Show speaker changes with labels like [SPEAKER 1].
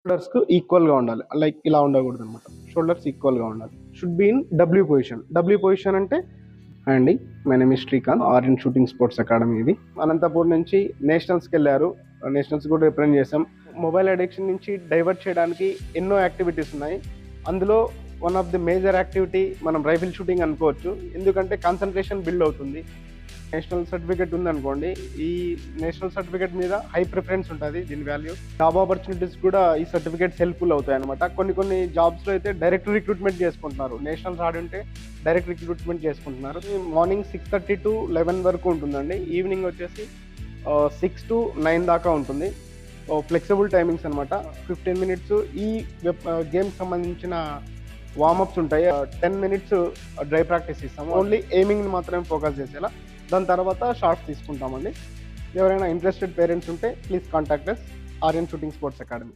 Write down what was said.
[SPEAKER 1] షోల్డర్స్‌కు ఈక్వల్‌గా ఉండాలి. లైక్ ఇలా ఉండకూడదనమాట. షోల్డర్స్ ఈక్వల్‌గా ఉండాలి. Should be in W position. W position అంటే హాయ్ అండి. My name is Srikanth. Aryan shooting sports academy ఇది. అనంతపూర్ నుంచి నేషనల్స్‌కెళ్లారు. నేషనల్స్ కూడా రిప్రజెంట్ చేసాం. మొబైల్ అడిక్షన్ నుంచి డైవర్ట్ చేయడానికి ఎన్నో యాక్టివిటీస్ ఉన్నాయి. అందులో one of the major activity మనం రైఫిల్ షూటింగ్ అనుకోవచ్చు. ఎందుకంటే కాన్సంట్రేషన్ బిల్డ్ అవుతుంది. నేషనల్ సర్టిఫికేట్ ఉందనుకోండి, ఈ నేషనల్ సర్టిఫికేట్ మీద హై ప్రిఫరెన్స్ ఉంటుంది దీని వాల్యూ. జాబ్ ఆపర్చునిటీస్ కూడా ఈ సర్టిఫికేట్స్ హెల్ప్ఫుల్ అవుతాయి అనమాట. కొన్ని జాబ్స్లో అయితే డైరెక్ట్ రిక్రూట్మెంట్ చేసుకుంటున్నారు. నేషనల్స్ ఆడి ఉంటే డైరెక్ట్ రిక్రూట్మెంట్ చేసుకుంటున్నారు. మార్నింగ్ 6:30 to 11 వరకు ఉంటుందండి. ఈవినింగ్ వచ్చేసి 6 to 9 దాకా ఉంటుంది. ఫ్లెక్సిబుల్ టైమింగ్స్ అనమాట. 15 minutes ఈ గేమ్కి సంబంధించిన వార్మప్స్ ఉంటాయి. 10 minutes డ్రై ప్రాక్టీస్ ఇస్తాము. ఓన్లీ ఎయిమింగ్ని మాత్రమే ఫోకస్ చేసేలా. దాని తర్వాత షార్ట్స్ తీసుకుంటామండి. ఎవరైనా ఇంట్రెస్టెడ్ పేరెంట్స్ ఉంటే please contact us, Aryan shooting sports academy.